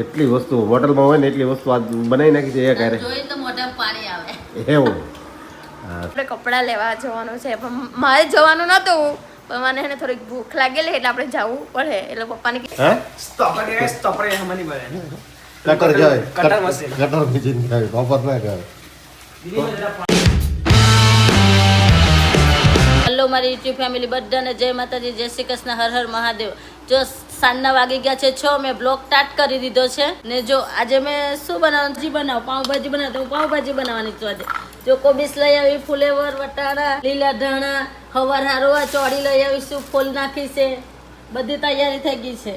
કેટલી વસ્તુ હોટલમાં હોય ને એટલી વસ્તુ આ બનાવી નાખી છે એક હારે જોઈ તો મોઢા પાણી આવે એવું. આપણે કપડાં લેવા જવાનું છે પણ મારે જવાનું નતું પણ મને એને થોડીક ભૂખ લાગેલી એટલે આપણે જવું પડે એટલે પપ્પાને હે સ્ટોપરે હમની બળે કટર જાય કટર મશીન. કટર મશીન જાય વાપર ના કરે. હેલો મારી યુટ્યુબ ફેમિલી બધાને જય માતાજી, જય શ્રી કૃષ્ણ, હર હર મહાદેવ. જો સાંજના વાગી ગયા છે 6, મેં બ્લોગ સ્ટાર્ટ કરી દીધો છે ને જો આજે મેં શું બનાવવાનું પાઉંભાજી બનાવ તો હું પાઉંભાજી બનાવવાની છું આજે. જો કોબીસ લઈ આવી, ફુલેવર, વટાણા, લીલા ધાણા, હવાર હારવા ચોળી લઈ આવીશું, ફૂલ નાખી છે, બધી તૈયારી થઈ ગઈ છે.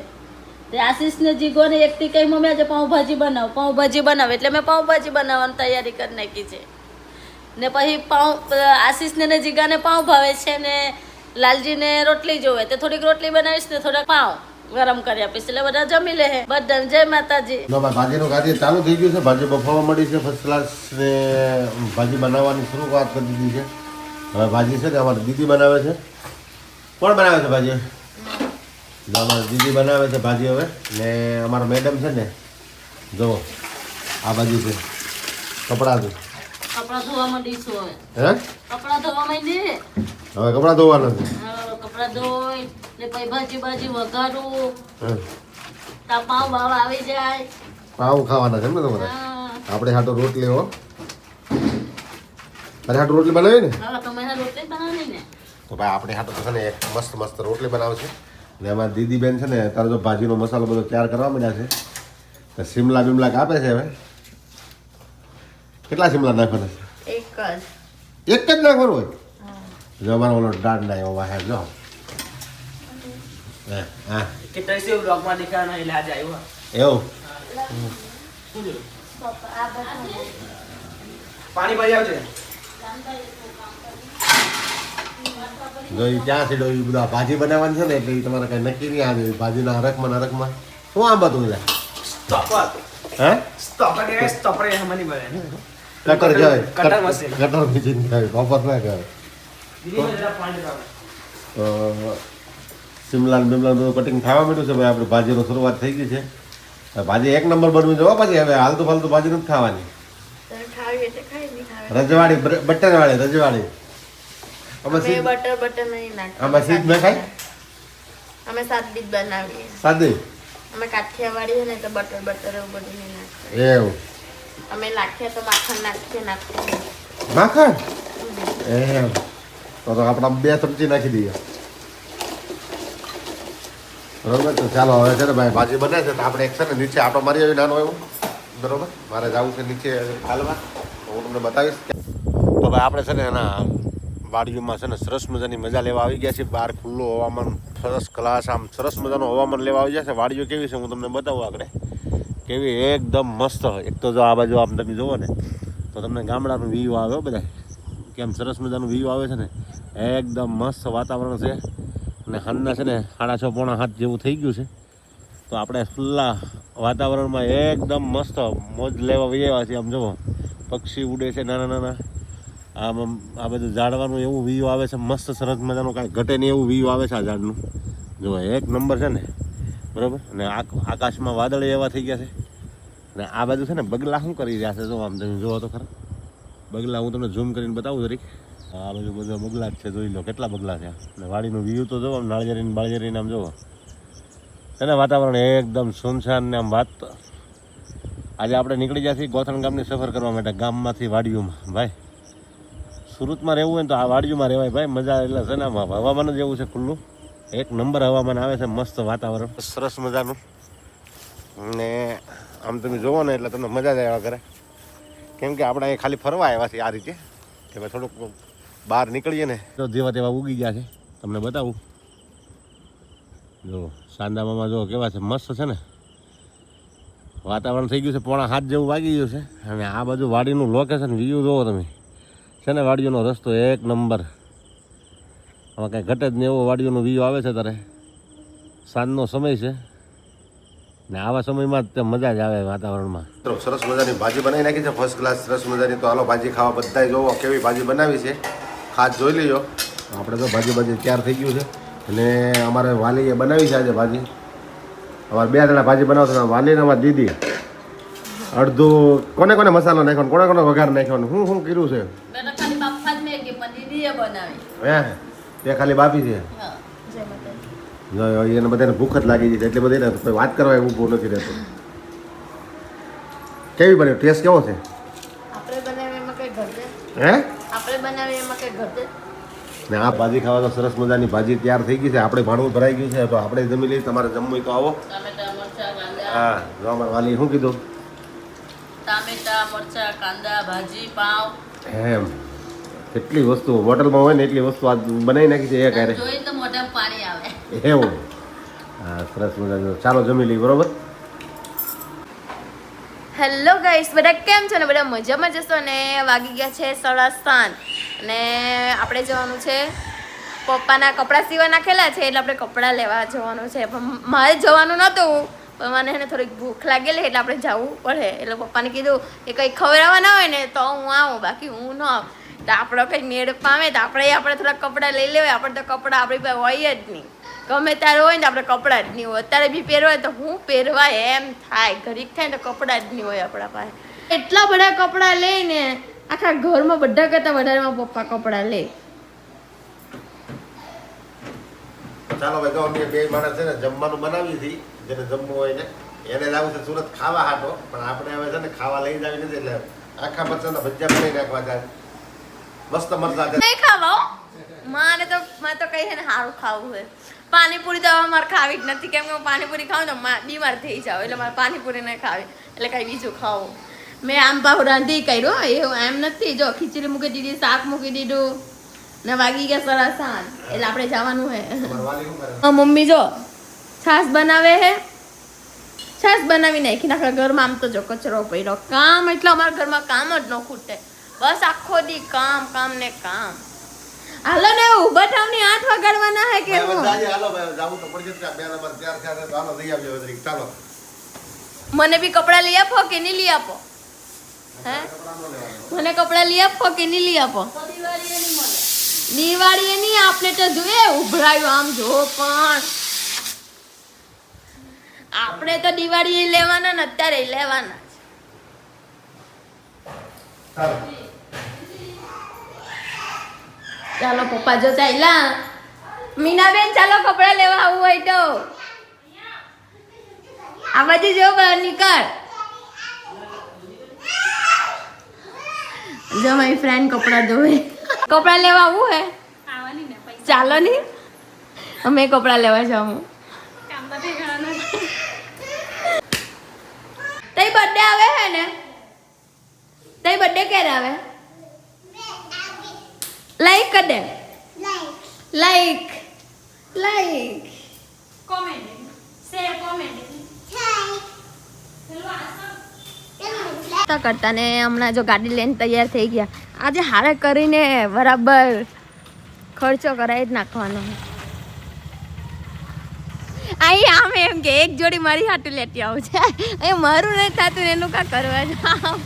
તે આશીષને જીગોને એકથી કઈ મમ્મી આજે પાઉંભાજી બનાવ એટલે મેં પાઉંભાજી બનાવવાની તૈયારી કરી નાખી છે. ને પછી આશીષને ને જીગાને પાઉં ભાવે છે ને લાલજીને રોટલી જોવે તો થોડીક રોટલી બનાવીશ ને થોડાક પાઉં ગરમ કરી આપીશ એટલે બધા જમી લે. બધાને જય માતાજી. ભાજીનું કાર્ય ચાલુ થઈ ગયું છે. ભાજી બફાવા મળી છે ફર્સ્ટ ક્લાસ ને ભાજી બનાવવાની શરૂઆત કરી દીધી છે. હવે ભાજી છે ને અમારી દીદી બનાવે છે. કોણ બનાવે છે ભાજી? અમારી દીદી બનાવે છે ભાજી હવે. ને અમારા મેડમ છે ને જો આ ભાજી છે કપડાં ધોવા માંડીશું હવે. હે કપડાં ધોવા માંડી હવે કપડાં ધોવાના છે. કપડાં ધોઈ ને પછી ભાજી વઘારું હે. તા પાઉં ભાવ આવી જાય. પાઉં ખાવાના છે એમ ને તમારે? હા, આપણે હાટો રોટલી હો. અરે હાટો રોટલી બનાવી ને હા, તમે રોટલી બનાવવાની ને. તો ભાઈ આપણે હાટો છે ને એક મસ્ત મસ્ત રોટલી બનાવશે. ને અમારી દીદી બેન છે ને તારો જો ભાજીનો મસાલો બધો તૈયાર કરવા માંડ્યા છે. તો શિમલા બિમલા કાપે છે હવે. કેટલા શિમલા નાખવાના છે? એક એક જ નાખવાનું હોય? જો અમારો ઓલો દાંડ ના એવો વાહે જો. હા કે તૈસે બ્લોગમાં દેખાના એટલે આજે આવ્યો. એવું પાણી ભરી આવજે. જો એ ક્યાં છે એ બધા ભાજી બનાવવાની છે ને એટલે એ તમારે કઈ નક્કી નહીં આવે ભાજીના હરખમાં શું આમ બધું લે સ્ટોપર હે સ્ટોપરે હમની બળે કટર જાય કટર મશીન. કટર મશીન જાય વાપર ના કરે. પાણી આવે. શિમલા ને બિમલા બધું કટિંગ થવા માંડ્યું છે ભાઈ. આપણે ભાજીનો શરૂઆત થઈ ગઈ છે. હવે ભાજી એક નંબર બનવી જોવા પછી હવે હાલતું ફાલતું ભાજી નથી ખાવાની. ખાવી એટલે ખાઈ નહીં ખાવી રજવાડી બટરવાળી રજવાડી. અમે બટર નહીં નાખતા. આમાં સીધ મેં ખાઈ અમે સાદી જ બનાવીએ. સાદી અમે કાઠિયાવાડી છે ને તો બટર એવું બધું નહીં નાખતા. એવું અમે નાખીએ તો માખણ નાખીએ માખણ એમ તો આપણે 2 ચમચી નાખી દઈએ. બરોબર. તો ચાલો હવે છે ને ભાઈ ભાજી બને છે તો આપણે એક છે ને નીચે આટો મારી આવી નાનો એવું. બરોબર. મારે જવું છે નીચે હાલવા. હું તમને બતાવીશ. તો ભાઈ આપણે છે ને એના વાડીઓમાં છે ને સરસ મજાની મજા લેવા આવી ગયા છે. બહાર ખુલ્લું હવામાન સરસ ક્લાસ આમ સરસ મજાનું હવામાન લેવા આવી ગયા છે. વાડીઓ કેવી છે હું તમને બતાવું આગળ. કેવી એકદમ મસ્ત. એક તો જો આ બાજુ આમ તમે જુઓ ને તો તમને ગામડાનું વ્યૂ આવે બધા. કેમ સરસ મજાનું વ્યૂ આવે છે ને. એકદમ મસ્ત વાતાવરણ છે. અને હાલના છે ને 6:30 પોણા 7 જેવું થઈ ગયું છે. તો આપણે ખુલ્લા વાતાવરણમાં એકદમ મસ્ત મોજ લેવા આવ્યા છીએ. આમ જુઓ પક્ષી ઉડે છે નાના નાના. આમ આ બધું ઝાડવાનું એવું વ્યૂ આવે છે મસ્ત સરસ મજાનું. કાંઈ ઘટે નહીં એવું વ્યૂ આવે છે આ ઝાડનું. જુઓ એક નંબર છે ને. બરાબર. અને આકાશમાં વાદળ એવા થઈ ગયા છે. અને આ બાજુ છે ને બગલા શું કરી રહ્યા છે જો આમ તમે જુઓ તો ખરા. બગલા હું તમને ઝૂમ કરીને બતાવું જરીક. આ બાજુ બધા બગલા જ છે. જોઈ લો કેટલા બગલા છે. અને વાડીનું વ્યૂ તો જોવો આમ નાળિયેરીને બાળિયેરીને આમ જુઓ છે ને. વાતાવરણ એકદમ સુનસાન ને આમ વાત. આજે આપણે નીકળી ગયા છીએ ગોથણ ગામની સફર કરવા માટે ગામમાંથી વાડીઓમાં. ભાઈ સુરતમાં રહેવું હોય ને તો આ વાડીઓમાં રહેવાય ભાઈ. મજા એટલે છે ને આમ હવામાન જ એવું છે ખુલ્લું. એક નંબર હવામાન આવે છે. મસ્ત વાતાવરણ સરસ મજાનું. ને આમ તમે જુઓ ને એટલે તમને મજા જ આવ્યા કરે. કેમ કે આપણે અહીં ખાલી ફરવા આવ્યા છીએ આ રીતે. કે ભાઈ થોડુંક બહાર નીકળીએ ને તો જેવા તેવા ઉગી ગયા છે. તમને બતાવું જો સાંદામાં જો કેવા છે મસ્ત છે ને. વાતાવરણ થઈ ગયું છે 7:45 જેવું વાગી ગયું છે. અને આ બાજુ વાડીનું લોકેશન વ્યૂ જુઓ તમે. છે ને વાડીઓનો રસ્તો એક નંબર. આમાં કાંઈ ઘટે જ નહીં એવો વાડીઓનો વ્યૂ આવે છે ત્યારે. સાંજનો સમય છે ને આવા સમયમાં તે મજા જ આવે વાતાવરણમાં. સરસ મજાની ભાજી બનાવી નાખી છે ફર્સ્ટ ક્લાસ સરસ મજાની. તો હાલો ભાજી ખાવા બધા જોવો કેવી ભાજી બનાવી છે. ખાસ જોઈ લેજો. આપણે તો ભાજી તૈયાર થઈ ગયું છે. અને અમારે વાલીએ બનાવી છે આજે ભાજી. અમારે 2 જણા ભાજી બનાવતા વાલી ને અમારી દીદી અડધું કોને કોને મસાલો નાખ્યો કોને કોને વઘાર નાખ્યો શું કર્યું છે મેં તો ખાલી બાફા જ મેગી પણ દીદીએ બનાવી. હે તે ખાલી બાપી છે હા. જય માતાજી. એને બધાને ભૂખ જ લાગી છે એટલે બધી ને કોઈ વાત કરવા એવું ઊભું નથી રહેતું. કેવી બન્યું ટેસ્ટ કેવો છે આપણે બનાવીએ એમાં કઈ ઘટે હે આપણે બનાવીએ એમાં કઈ ઘટે ને આ ભાજી ખાવા તો સરસ મજાની ભાજી તૈયાર થઈ ગઈ છે આપણે ભાણું ભરાઈ ગયું છે તો આપણે જમી લઈએ તમારે જમવું હોય તો આવો ટામેટા મરચા કાંદા હા જો અમારે વાલી શું કીધું ટામેટા મરચા કાંદા ભાજી પાવ એમ કેટલી વસ્તુ હોટલમાં હોય ને એટલી વસ્તુ આ બનાવી નાખી છે એક હારે જોઈ તો મોઢામાં પાણી આવે. એવું હા સરસ મજાનું ચાલો જમી લઈએ બરોબર હેલો ગાઈસ બધા કેમ છો ને બધા મજામાં જશો ને વાગી ગયા છે 7:30 અને આપણે જવાનું છે પપ્પાના કપડાં સીવા નાખેલા છે એટલે આપણે કપડાં લેવા જવાનું છે પણ મારે જવાનું નહોતું પણ મને એને થોડીક ભૂખ લાગેલી એટલે આપણે જવું પડે એટલે પપ્પાને કીધું કે કંઈ ખવડાવવાના હોય ને તો હું આવું બાકી હું ન આવું તો આપણો કંઈ મેળ પામે તો આપણે થોડાક કપડાં લઈ લેવાય આપણે તો કપડાં આપણી પાસે હોય જ નહીં ગમે ત્યારે હોય ને આપણે કપડાં જ નહીં હોય અત્યારે બી પહેરવાય તો હું પહેરવાય એમ થાય ઘડીક થાય ને તો કપડાં જ નહીં હોય આપણા પાસે એટલા બધા કપડાં લઈને આખા ઘરમાં બધા કરતાં વધારેમાં પપ્પા કપડાં લે ચાલો ભાઈ તો અમે બે માણસ છે ને જમવાનું બનાવી હતી જેને જમવું હોય ને એને જ આવું છે સુરત ખાવા હાટો પણ આપણે હવે છે ને ખાવા લઈ જ આવી નથી એટલે આખા મરચાના ભજીયા બનાવી નાખવા જાય મસ્ત મરચા છે નહીં ખાવા મારે તો કઈ છે ને સારું ખાવું હોય પાણીપુરી તો હવે મારે ખાવી જ નથી કેમ કે હું પાણીપુરી ખાઉં તો બીમાર થઈ જાઉં એટલે મારે પાણીપુરી નહીં ખાવી એટલે કંઈ બીજું ખાવું મેં આમ પાવ રાંધી કર્યો એવું એમ નથી જો ખીચડી મૂકી દીધી શાક મૂકી દીધું ને વાગી ગયા 7:30 એટલે આપણે જવાનું હે તમારી વાલી શું કરે મમ્મી જો છાશ બનાવે હે છાશ બનાવી નાખી આખા ઘરમાં આમ તો જો કચરો પડ્યો કામ એટલે અમારા ઘરમાં કામ જ ન ખૂટે બસ આખો દી કામ ને કામ હાલો ને ઉભા થાવની 8 વાગવાના હે કે હું હાલો ભાઈ જાવું તો પડશે જ બે નંબર તૈયાર થયા તો હાલો લઈ આવજો જરીક ચાલો મને બી કપડાં લઈ આપો કે નહીં લઈ આપો હે મને કપડાં લઈ આપો કે નહીં લઈ આપો તો દિવાળીએ નહીં મળે. દિવાળીએ નહીં આપણે તો જોઈએ ઉભરાયું આમ જો પણ આપણે તો દિવાળીએ લેવાના ને અત્યારે લેવાના ચાલો ચાલો પપ્પા જો ચાલ્યા મીનાબેન ચાલો કપડાં લેવા આવવું હોય તો આ બાજુ જો બહાર નીકળ જો મારી ફ્રેન્ડ કપડાં ધોવે કપડાં લેવા આવવું હે ચાલો ની અમે કપડાં લેવા જાઉં તઈ બર્થડે આવે હે ને તઈ બર્થડે ક્યારે આવે લાઈક કર દે લાઈક કરતા ને હમણાં જો ગાડી લઈને તૈયાર થઈ ગયા આજે હારે કરીને બરાબર ખર્ચો કરાવી જ નાખવાનો અહીં આમ એમ કે એક જોડી મારી હાટું લેતી આવું છે એ મારું નહીં થતું એનું કાં કરવા જાવ